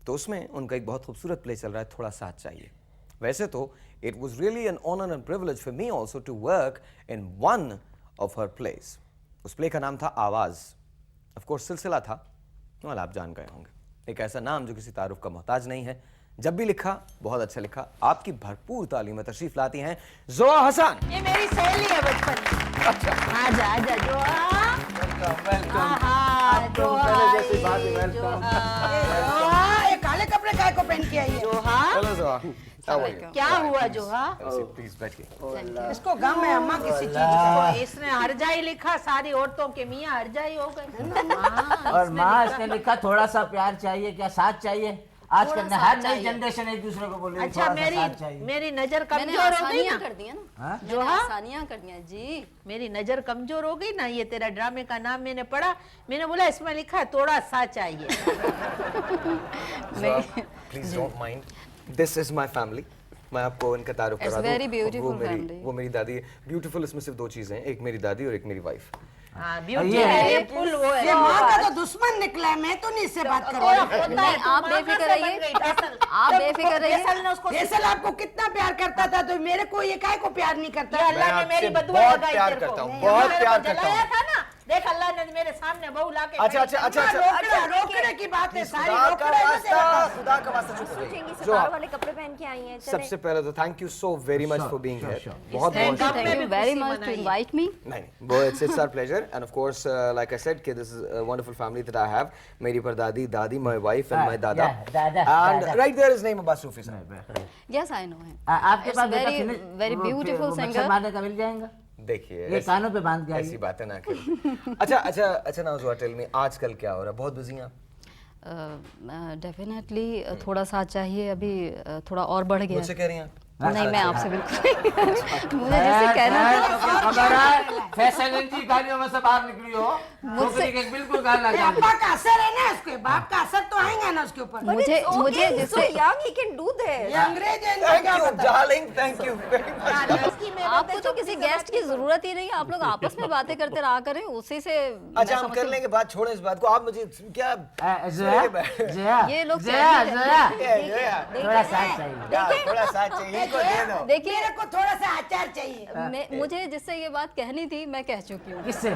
तो उसमें उनका एक बहुत खूबसूरत प्ले चल रहा है, थोड़ा साथ चाहिए. वैसे तो it was really an honor and privilege for me also to work in one of her plays. उस प्ले का नाम था आवाज़. Of course सिलसिला था, well, आप जान गए होंगे. एक ऐसा नाम जो किसी तारुफ का मोहताज नहीं है. जब भी लिखा बहुत अच्छा लिखा. आपकी भरपूर तालीम में तशरीफ लाती हैं जोआ हसन. ये मेरी सहेली है बचपन की। अच्छा, आजा आजा जोहा। ये काले कपड़े काय को पहन के आई है? जोहा hello Zoa. How are you? क्या हुआ जोहा? प्लीज बैठिए. इसको गम है अम्मा किसी चीज तो इसने हरजाई लिखा, सारी औरतों के मियाँ हरजाई हो गए। और माँ इसने लिखा थोड़ा सा प्यार चाहिए, क्या साथ चाहिए। आजकल थोड़ा हर साथ नई चाहिए। जनरेशन एक दूसरे को बोल रही है अच्छा थोड़ा सा साथ चाहिए। मेरी नजर मैंने कमजोर हो गई आसानियां ना। कर दी है ना। हाँ? मैंने आसानियां कर दी हैं जी। मेरी नजर कमजोर हो गई ना। ये तेरा ड्रामे का नाम मैंने पढ़ा, मैंने बोला इसमें लिखा है थोड़ा सा चाहिए। Please don't mind. This is my family. मैं आपको इनका तारुफ It's करा दूं. very beautiful वो मेरी family. वो मेरी दादी है. ब्यूटीफुल इसमें सिर्फ दो चीजें हैं, एक मेरी दादी और एक मेरी वाइफ. हाँ ब्यूटी है, ये फुल वो है। ये माँ का तो दुश्मन निकला है, मैं तो नहीं इससे बात कर रही। नहीं आप बेफिक्र रहिए, आप बेफिक्र रहिए। फैसल आपको कितना प्यार करता था, तो मेरे को ये काय को प्यार नहीं करता? अल्लाह ने मेरी आपसे बदुआ बहुत लगाई प्यार तेरे को। करता हूँ, नहीं, बहुत मेरे को प्यार करता जलाया हूँ. था ना, देख अल्लाह ने मेरे सामने बहू लाके अच्छा अच्छा अच्छा अच्छा. रोकड़े की बात है सारी, खुदा का रोकड़े ना वास्ता, तेरा। खुदा का वास्ता चुप हो सोचेंगी जाइए. सितारों वाले कपड़े पहन के आई हैं। सबसे पहले तो thank you so very much for being here. बहुत Thank you, बहुत thank you very much to invite me. नहीं वो it's our pleasure and of course like I said कि this is a wonderful family that I have. मेरी परदादी, दादी, my wife and my दादा. And right there is Naeem Abbas Sufi sahab. Yes, I know him. आपके It's पास बेटा very finish- very वो- beautiful वो मच्छर singer. मारने का मिल जाएगा। देखिए ये कानों पे बांध के ऐसी आइए। बातें ना करें. अच्छा अच्छा अच्छा ना जोआ टेल मी आजकल क्या हो रहा है? बहुत बिजी हैं आप? डेफिनेटली थोड़ा सा चाहिए अभी, थोड़ा और बढ़ गया मुझसे कह रही हैं आप? नहीं मैं आपसे बिल्कुल मुझे जैसे कहना था खबर है फैशन की गालियों में से बाहर निकली हो, नौकरी के बिल्कुल गाल ये अब्बा का असर है ना, उसके बाप का असर तो आएगा ना उसके ऊपर। मुझे so जिससे young he can do ये this. अंग्रेज है, इनको थैंक क्या यू पता? Darling, thank you very much. आपको तो किसी गेस्ट की जरूरत ही नहीं है, आप लोग आपस में बातें करते रहा करें, उसी से मैं अच्छा हम समझती कर हूँ। लेंगे बात, छोड़ो इस बात को. आप मुझे क्या जया ये लोग जया चाहिए। जया थोड़ा साथ चाहिए। थोड़ा साथ चाहिए इनको दे दो. देखिए मेरे को थोड़ा सा अचार चाहिए। मुझे जिससे ये बात कहनी थी मैं कह चुकी हूँ, किससे?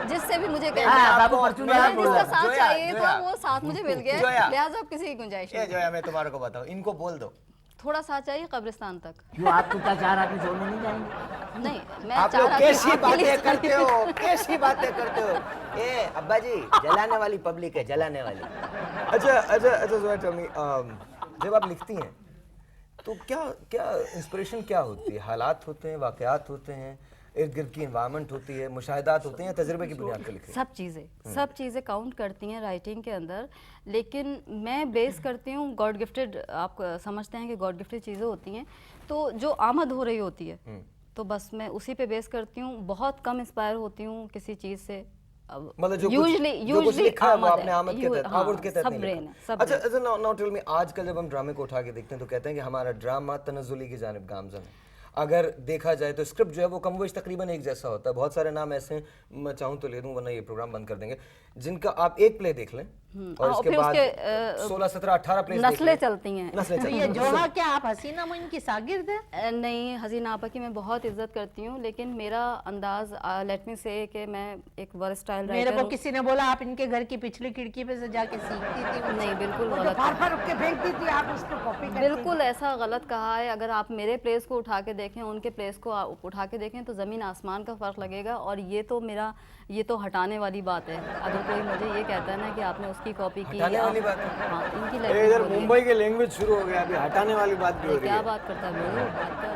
जिससे भी मुझे हाँ, कहना बाबू आपको- परचून मुझे वाला मैं- बोल रहा जिसका है। साथ जोया, चाहिए था जोया। वो साथ मुझे मिल गया जोया। है, लिहाजा अब किसी की गुंजाइश ये नहीं। जो है मैं तुम्हारे को बताऊं, इनको बोल दो. थोड़ा साथ चाहिए कब्रिस्तान तक। क्यों आप तो क्या चार आदमी छोड़ने नहीं जाएंगे? नहीं मैं आप चार लोग आदमी कैसी आपके लिए बातें करते हो, कैसी बातें करते हो. ए अब्बा जी जलाने वाली पब्लिक है, जलाने वाली. अच्छा अच्छा अच्छा जोया टेल मी, जब आप लिखती हैं तो क्या क्या इंस्पिरेशन क्या होती है? हालात होते हैं, वाकयात होते हैं, इर्द गिर्द की इन्वायरमेंट होती है, मुशाहिदात होते हैं, या तजुर्बे की बुनियाद पर लिखते हैं? सब चीज़ें काउंट करती हैं राइटिंग के अंदर, लेकिन मैं बेस करती हूँ गॉड गिफ्टेड। आप समझते हैं कि गॉड गिफ्टेड चीज़ें होती हैं, तो जो आमद हो रही होती है तो बस मैं उसी पे बेस करती हूँ। बहुत कम इंस्पायर होती हूँ किसी चीज़ से, मतलब जो यूजुअली जो कुछ लिखा है वो आपने आमद के तहत, आवर्त के तहत सब नहीं ब्रेन लिखा। है, सब अच्छा अच्छा, नाउ टेल मी, आजकल जब हम ड्रामे को उठा के देखते हैं तो कहते हैं कि हमारा ड्रामा तनज़्ज़ुली की जानिब गामज़न है। अगर देखा जाए तो स्क्रिप्ट जो है वो कम-बेश तकरीबन एक जैसा होता है। बहुत सारे नाम ऐसे हैं, मैं चाहूँ तो ले दूँ वरना ये प्रोग्राम बंद कर देंगे, जिनका आप एक प्ले देख लें और इसके फिर बाद उसके, 16 17 18 प्ले नस्लें चलती हैं। नस्लें चलती ये हैं। जोहा क्या आप हसीना मोइन की शागिर्द है? नहीं, हसीना आपा की मैं बहुत इज्जत करती हूँ, लेकिन मेरा अंदाज, लेट मी से कि मैं एक वर्सटाइल मेरे राइटर को हूँ। किसी ने बोला आप इनके घर की पिछली खिड़की पे से जाके सीखती थी। नहीं, बिल्कुल वो तो गलत फाड़ है। फाड़ के फेंक दी थी, आप उसको कॉपी करती बिल्कुल ऐसा गलत कहा है। अगर आप मेरे प्लेस को उठा के देखें, उनके प्लेस को उठा के देखें तो ज़मीन आसमान का फ़र्क लगेगा। और ये तो हटाने वाली बात है। अगर कोई मुझे ये कहता है ना कि आपने उसकी कॉपी की, हटाने वाली बात है? हाँ, इनकी अरे लैंग्वेज इधर बोलिए। मुंबई के लैंग्वेज शुरू हो गया, अभी हटाने वाली बात भी हो रही क्या है। बात करता है बोलो, बात कर।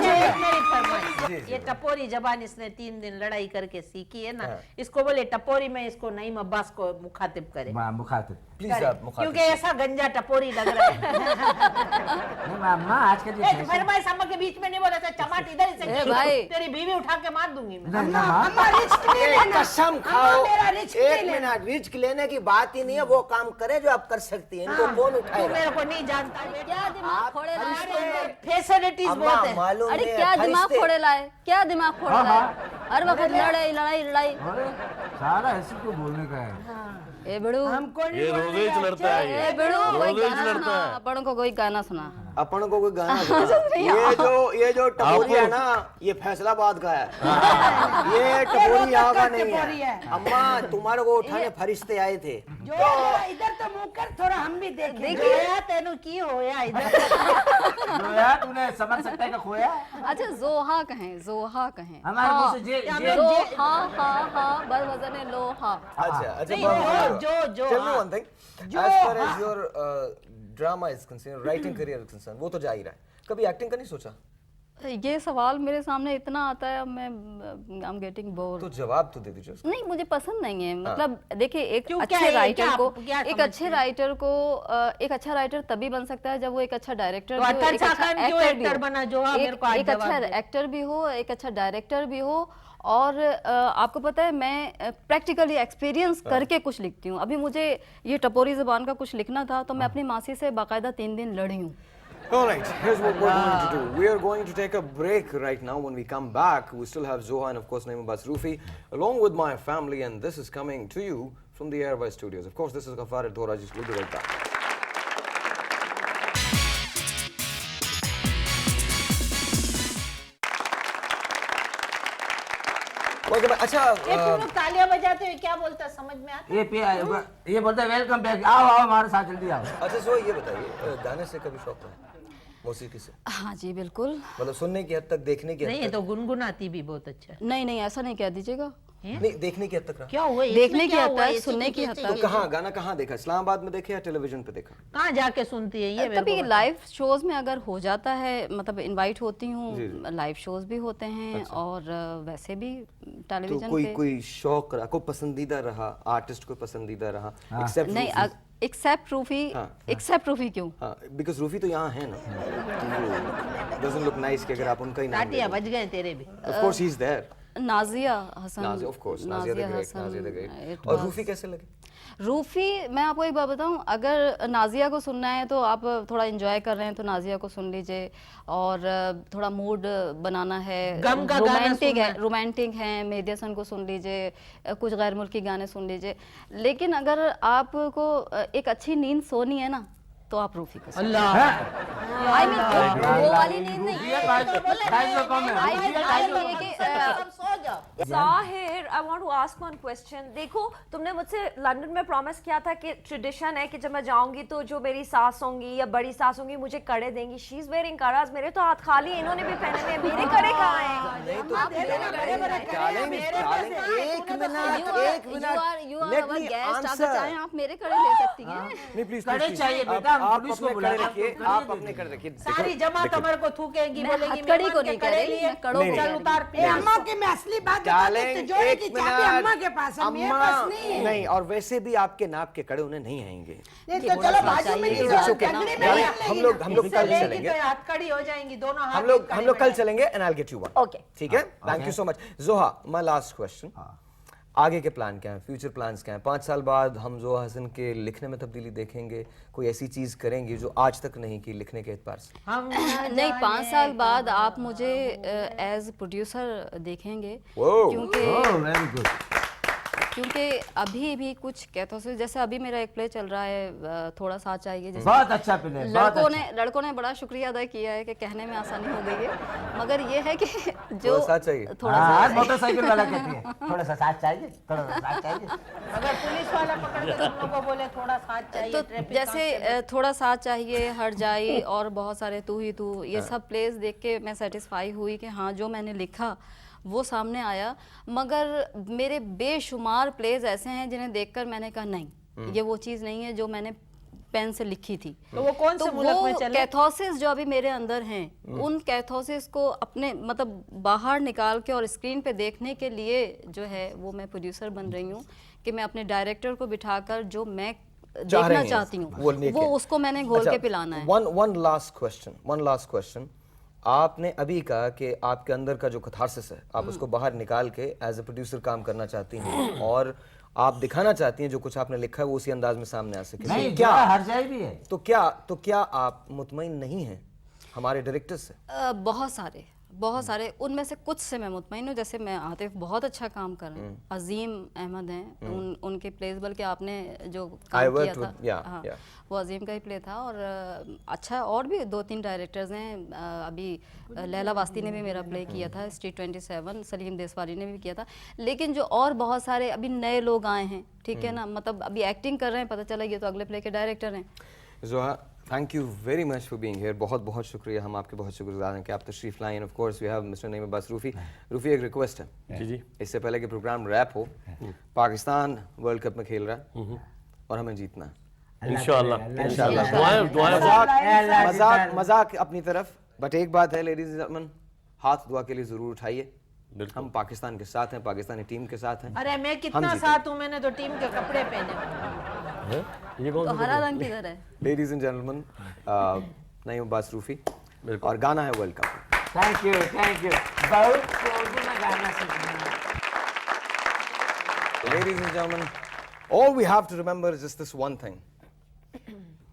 एक मेरी फरमाइश, ये टपोरी जबान इसने 3 दिन लड़ाई करके सीखी है ना, इसको बोले टपोरी में इसको नईम अब्बास को मुखातिब करे, मुखातिब प्लीज आप मुखातिब। क्योंकि ऐसा गंजा टपोरी लग रहा है। नहीं अम्मा, आज का जो एक फरमाइश अम्मा के बीच में नहीं बोला था, चमाट इधर से ए भाई। तेरी बीवी उठा के मार दूंगी मैं। अम्मा रिस्क नहीं लेना। कसम खाओ, मेरा रिस्क नहीं एक लेना। मिनट, रिस्क लेने की बात ही नहीं है, वो काम करे जो आप कर सकती हैं, इनको कौन तू उठाएगा? मेरे को नहीं जानता, क्या दिमाग फोड़े लाए? फैसिलिटीज अम्मा बहुत है। मालूम अरे नहीं क्या है, दिमाग फरिश्ते- फोड़े लाए? क्या दिमाग फोड़े लाए? हर वक्त लड़ाई लड़ाई लड़ाई। अरे सारा ऐसे को बोलने का है। ए बड़ू, हमको नहीं ये बोलने रोजे का लड़ता है ए ये। बड़ू, कोई रोज गाना लड़ता सुना, है। अपन को कोई गाना सुना। अपन को कोई गाना सुना। ये जो टपोरी है ना, ये फैसलाबाद का है। ये टपोरी यहाँ का नहीं टपोरी है। है। अम्मा तुम्हारे को उठाने फरिश्ते आए थे। जो है, इधर तो मुंह कर, थोड़ा हम भी देखें। जोया तेनू की होया इधर? जो यार तूने समझ सकता है कि खोया अच्छा, जोहा कहें, जोहा कहें। हमारे मुंह से जे जो हा बर वजन है लोहा। अच्छा अच्छा, नहीं, जो Tell me हाँ। one thing. As far as your drama is concerned, writing career is concerned, वो तो जा ही रहा है। कभी एक्टिंग का नहीं सोचा? ये सवाल मेरे सामने इतना आता है, अब मैं आई एम गेटिंग बोर। तो जवाब तो दे दीजिए उसका। नहीं, मुझे पसंद नहीं है। मतलब देखिए, एक क्यों, क्या अच्छे है, राइटर क्या- को, क्या एक समझते अच्छे राइटर को, एक अच्छा राइटर तभी बन सकता है जब वो एक अच्छा डायरेक्टर तो भी हो, अतन एक अच्छा साकन क्यों एक्टर भी एक्टर हो। बना? जो हाँ, मेरे को आज एक अच्छा जवाब दे। एक्टर भी हो, एक अच्छा डायरेक्टर भी हो। और आपको पता है, मैं प्रैक्टिकली एक्सपीरियंस करके कुछ लिखती हूँ। अभी मुझे ये टपोरी ज़बान का कुछ लिखना था, तो मैं अपनी मासी से बाकायदा 3 दिन लड़ी हूँ। All right, here's what we're going to do. We are going to take a break right now. When we come back, we still have Zoha and of course Naeem Abbas Rufi along with my family, and this is coming to you from the Airway Studios. Of course, this is Ghaffar Al-Doraj. We'll be right back. Welcome back. अच्छा ये तुम लोग तालियां बजाते हुए क्या बोलता है, समझ में आता? ये बोलता है वेलकम बैक, आओ आओ हमारे साथ जल्दी आओ। अच्छा सो ये बताइए, गाने से कभी शौक है? मौसीकी से? हाँ जी, बिल्कुल। मतलब सुनने की हद तक, देखने की नहीं, हद ये तक? तो गुनगुनाती भी बहुत अच्छा। नहीं नहीं, ऐसा नहीं कह दीजिएगा। नहीं, देखने की हद तक रहा? क्या हुआ इसमें? देखने की क्या हद हुआ? तक, ये सुनने की हद तो तक। कहाँ गाना कहाँ देखा? इस्लामाबाद में देखा या टेलीविजन पे देखा? कहाँ जाके सुनती है ये? कभी लाइव शोज में अगर हो जाता है, मतलब इनवाइट होती हूँ, लाइव शोज भी होते हैं और वैसे भी तो टेलीविजन कोई पे। कोई शौक रहा, कोई पसंदीदा रहा, आर्टिस्ट कोई पसंदीदा रहा? एक्सेप्ट नहीं, एक्सेप्ट रूफी। एक्सेप्ट रूफी क्यों? हाँ, बिकॉज रूफी तो यहाँ है ना, डजंट लुक नाइस कि अगर आप उनका ही नाम टाटिया बज गए तेरे भी। Of course he is there. Nazia Hasan. Nazia, of course, Nazia the great, Nazia the great. और रूफी कैसे लगे? रूफी, मैं आपको एक बात बताऊं, अगर नाजिया को सुनना है तो आप थोड़ा एंजॉय कर रहे हैं तो नाजिया को सुन लीजिए, और थोड़ा मूड बनाना है, गम का गाना रोमांटिक सुनना है, रोमांटिक है, मेहदी हसन को सुन लीजिए, कुछ गैर मुल्की गाने सुन लीजिए। लेकिन अगर आपको एक अच्छी नींद सोनी है ना, तो आप रूफी को सुनिए। आई मीन वो वाली नींद नहीं। Sahir, I want to ask one question. देखो, तुमने मुझसे लंदन में प्रॉमिस किया था कि ट्रेडिशन है कि जब मैं जाऊंगी तो जो मेरी सास होंगी या बड़ी सास होंगी मुझे कड़े देंगी। शी इज वेयरिंग करास, मेरे तो हाथ खाली हैं, इन्होंने भी पहने हुए हैं, मेरे कड़े कहाँ हैं? नहीं तो डालेंगे, एक minute, you are late our me guest, अगर आंसर। चाहें आप मेरे कड़े ले सकती हैं। नहीं प्लीज, कड़े चाहिए बेटा, हम आप पुलिस को अपने कड़े बुलाएं। रखिए, आप अपने कड़े रखिए। सारी जमा कमर को थूकेंगी, मैं बोलेगी हथकड़ी मेहमान को के नहीं कह कड़े रही, लिए, मैं कड़ों को चल कह रही उतार ए, अम्मा की मैं असली बात बताती हूँ, डालेंगे, तिजोरी एक की चाबी अम्मा के पास है, मेरे पास नहीं है। नहीं, और वैसे भी आपके नाप के कड़े उन्हें नहीं आएंगे। नहीं तो चलो बाजू में नहीं It's okay. करने में ही हम लोग कल चलेंगे, तो हथकड़ी हो जाएंगी दोनों हाथ हम लोग कल चलेंगे and I get you one. Okay. ठीक है, थैंक यू सो मच। जोहा, माय लास्ट क्वेश्चन, आगे के प्लान क्या है, फ्यूचर प्लान्स क्या हैं? 5 साल बाद हम जोहा हसन के लिखने में तब्दीली देखेंगे, कोई ऐसी चीज करेंगे जो आज तक नहीं की लिखने के एतबार से? नहीं, 5 साल बाद आप मुझे एज प्रोड्यूसर देखेंगे, क्योंकि अभी भी कुछ कहते हैं, जैसे अभी मेरा एक प्ले चल रहा है थोड़ा साथ चाहिए, जैसे बहुत अच्छा प्ले, लड़कों ने बड़ा शुक्रिया अदा किया है कि कहने में आसानी हो गई है, मगर ये है कि जो थोड़ा साथ चाहिए। थोड़ा सा मोटरसाइकिल वाला कहती है थोड़ा सा साथ चाहिए, थोड़ा सा साथ चाहिए। अगर पुलिस वाला पकड़ के तुम लोगों को बोले थोड़ा साथ चाहिए, तो ट्रैफिक जैसे थोड़ा साथ चाहिए, हट जाई और बहुत सारे तू ही तू, ये सब प्लेस देख के मैं सेटिस्फाई हुई कि हाँ जो मैंने लिखा वो सामने आया। मगर मेरे बेशुमार प्लेस ऐसे हैं जिन्हें देखकर मैंने कहा नहीं, ये वो चीज़ नहीं है जो मैंने पेन से लिखी थी। तो वो कौन से मुल्क में चले? कैथोसिस जो अभी मेरे अंदर हैं, उन कैथोसिस को अपने मतलब बाहर निकाल के और स्क्रीन पे देखने के लिए जो है वो मैं प्रोड्यूसर बन रही हूँ कि मैं अपने डायरेक्टर को बिठाकर जो मैं देखना चाहती हूँ वो उसको मैंने घोल के पिलाना है। वन लास्ट क्वेश्चन, आपने अभी कहा कि आपके अंदर का जो कथारसिस है आप उसको बाहर निकाल के एज ए प्रोड्यूसर काम करना चाहती हैं और आप दिखाना चाहती हैं जो कुछ आपने लिखा है वो उसी अंदाज में सामने आ सके। नहीं, क्या हर जाए भी है। तो क्या आप मुतमईन नहीं हैं हमारे डायरेक्टर से? बहुत सारे उनमें से कुछ से मैं मुतमईन हूँ। जैसे मैं आतिफ बहुत अच्छा काम कर रहे हैं, अजीम अहमद हैं, उनके प्लेस बल्कि आपने जो काम किया था हाँ, वो अजीम का ही प्ले था। और अच्छा और भी 2-3 डायरेक्टर्स हैं, अभी लैला वास्ती ने भी मेरा प्ले किया था, स्ट्रीट 27 सलीम देसवारी ने भी किया था। लेकिन जो और बहुत सारे अभी नए लोग आए हैं, ठीक है ना, मतलब अभी एक्टिंग कर रहे हैं, पता चला ये तो अगले प्ले के डायरेक्टर हैं। जोहा, thank you very much for being here. बहुत बहुत शुक्रिया, हम आपके बहुत शुक्रगुजार हैं कि आप तशरीफ लाए। Of course we have mister Naeem Abbas Rufi. Rufi, एक रिक्वेस्ट है जी जी, इससे पहले कि प्रोग्राम रैप हो, पाकिस्तान वर्ल्ड कप में खेल रहा है और हमें जीतना है इंशाल्लाह। मजाक अपनी तरफ, बट एक बात है लेडीज एंड जेंटलमैन, हाथ दुआ के लिए जरूर उठाइए। हम पाकिस्तान के साथ हैं, पाकिस्तानी टीम के साथ हैं। अरे मैं कितना साथ हूँ, मैंने तो टीम के कपड़े पहने। ये कौन तो हरा रंग किधर है? Ladies and gentleman, Naeem Abbas Rufi और गाना है वर्ल्ड कप। थैंक यू बहुत उर्दू में गाना सीखना। Ladies and gentlemen, all we have to remember is just this one thing.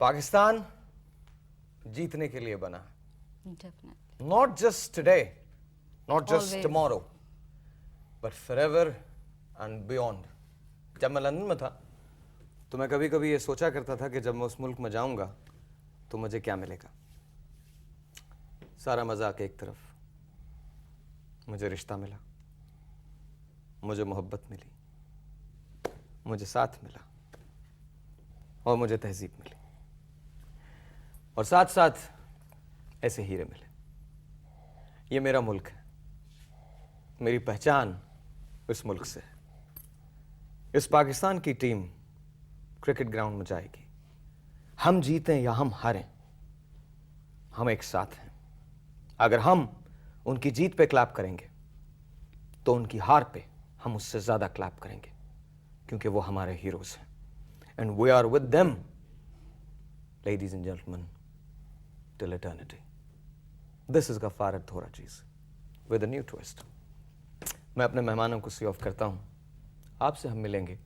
Pakistan जीतने के लिए बना, Definitely. not just today, not just Always. tomorrow, but forever and beyond. जब मैं लंदन में था तो मैं कभी कभी ये सोचा करता था कि जब मैं उस मुल्क में जाऊंगा तो मुझे क्या मिलेगा। सारा मजाक एक तरफ, मुझे रिश्ता मिला, मुझे मोहब्बत मिली, मुझे साथ मिला और मुझे तहजीब मिली और साथ साथ ऐसे हीरे मिले। ये मेरा मुल्क है, मेरी पहचान इस मुल्क से है। इस पाकिस्तान की टीम क्रिकेट ग्राउंड में जाएगी, हम जीतें या हम हारें, हम एक साथ हैं। अगर हम उनकी जीत पे क्लैप करेंगे तो उनकी हार पे हम उससे ज्यादा क्लैप करेंगे, क्योंकि वो हमारे हीरोज हैं। And we are with them, ladies and gentlemen, till eternity. This is Ghaffar थोराचीज विद अ न्यू ट्विस्ट। मैं अपने मेहमानों को सी ऑफ करता हूं, आपसे हम मिलेंगे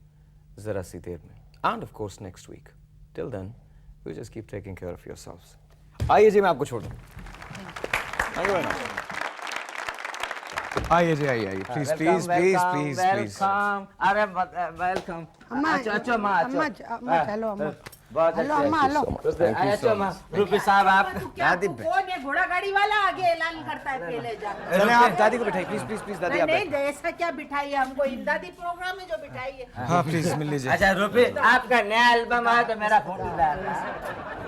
जरा सी देर में, and of course next week. Till then you just keep taking care of yourselves. आइए जी, मैं आपको छोड़ दूं। Thank you very much. आइए जी, आइए please please please please please. अरे वेलकम। अम्मा अच्छो अम्मा, अम्मा हेलो अम्मा, बहुत हेलो अम्मा, हेलो। अच्छो अम्मा, रूपी साहब आप दादी कौन है घोड़ा गाड़ी वाला आगे ऐलान करता है पहले जाकर? चलें, आप दादी को बिठाइए प्लीज प्लीज प्लीज। दादी आप नहीं ऐसा क्या बिठाई है हमको, इमदादी प्रोग्राम है जो बिठाई है। हाँ प्लीज मिल लीजिए। अच्छा रूपी, आपका नया एल्बम आया तो मेरा फोटो डाल।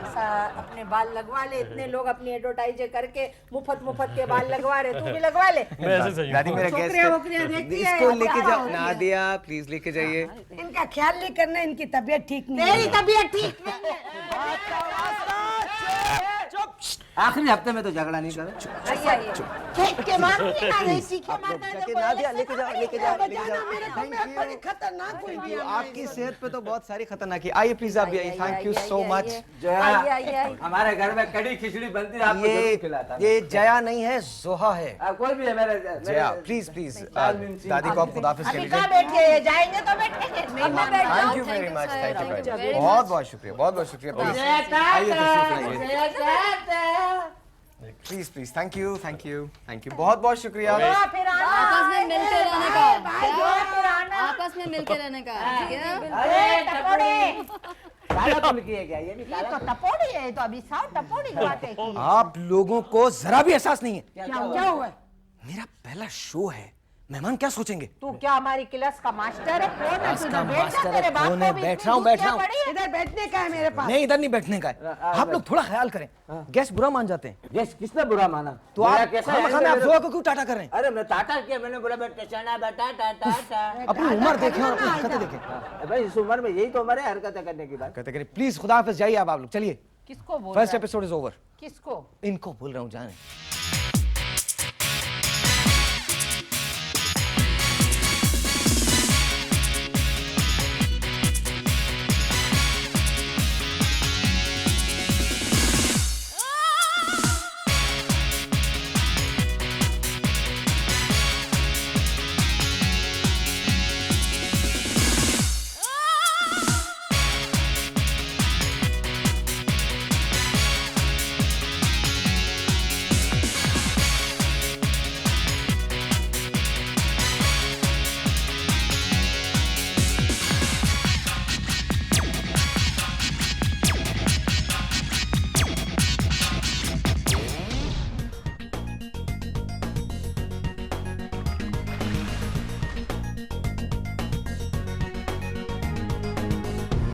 ऐसा अपने बाल लगवा ले, इतने लोग अपनी एडवर्टाइज करके मुफ्त के बाल लगवा रहे, तू भी लगवा ले। मैं ऐसे सही हूँ। दादी मेरा छोकरियां वोकरियां गेस्ट देखती है, है, इसको लेके क्या जाओ। हो गया? नादिया प्लीज लेके जाइए। इनका ख्याल नहीं करना, इनकी तबीयत ठीक नहीं है। मेरी तबीयत ठीक नहीं है। चुप। आखिरी हफ्ते में तो झगड़ा नहीं करे। फेंक के मारूंगी ना, नहीं सीखे मारता है जाके तो नादिया लेके जाओ, लेके जाओ, लेके बजाना जाओ। मेरे को, मैं बड़ी खतरनाक हुई भी हूँ। आपकी सेहत पे तो बहुत सारी खतरनाक है। आइए प्लीज आप भी आइए। Thank you so much. Jaya, हमारे घर में कड़ी खिचड़ी बनती है, आपको जरूर खिलाता। ये जया नहीं है, जोहा है। कोई भी है मेरे जया प्लीज प्लीज दादी को आप खुदाफिज कह अभी लीजिए। कहाँ बैठ गए, जाएंगे तो बैठेंगे। Thank you very much, thank you very much, बहुत बहुत शुक्रिया, बहुत बहुत शुक्रिया। प्लीज आइए तशरीफ लाइए। Please please, thank you thank you thank you, बहुत बहुत शुक्रिया। फिर आना, आपस में मिलते रहने का भाई जो फिर आना। आपस में मिलके रहने का, ठीक है? अरे टपोरी, काला पुल की है क्या? ये भी ये तो टपोरी है, तो अभी साफ टपोरी की बातें की। आप लोगों को जरा भी एहसास नहीं है। क्या हुआ? मेरा पहला शो है, मेहमान क्या सोचेंगे? तू क्या हमारी क्लास का मास्टर है? कौन है क्लास तू? का बैठ जा, मास्टर है, तेरे बाप कौन को है? भी बैठ इतनी रहा हूँ, दूध बैठ क्या रहा हूँ। पड़ी है? इधर बैठने का है मेरे पास। नहीं, इधर नहीं बैठने का है। आप लोग थोड़ा ख्याल करें, गेस्ट बुरा मान जाते हैं। यस, किसने बुरा माना? तो मेरा आप कैसा खामखा है? में आप जोआ को क्यों टाटा कर रहे हैं? अरे मैं टाटा किया, मैंने बोला बेटा चना बेटा टाटा टाटा। अपनी उम्र देखें और अपनी हरकतें देखें। भाई इस उम्र में यही तो उम्र है हरकतें करने की बात। कहते करें प्लीज खुदा हाफिज, जाइए आप लोग, चलिए। किसको बोल फर्स्ट रहा है? Episode is over. किसको? इनको बोल रहा हूँ, जाने।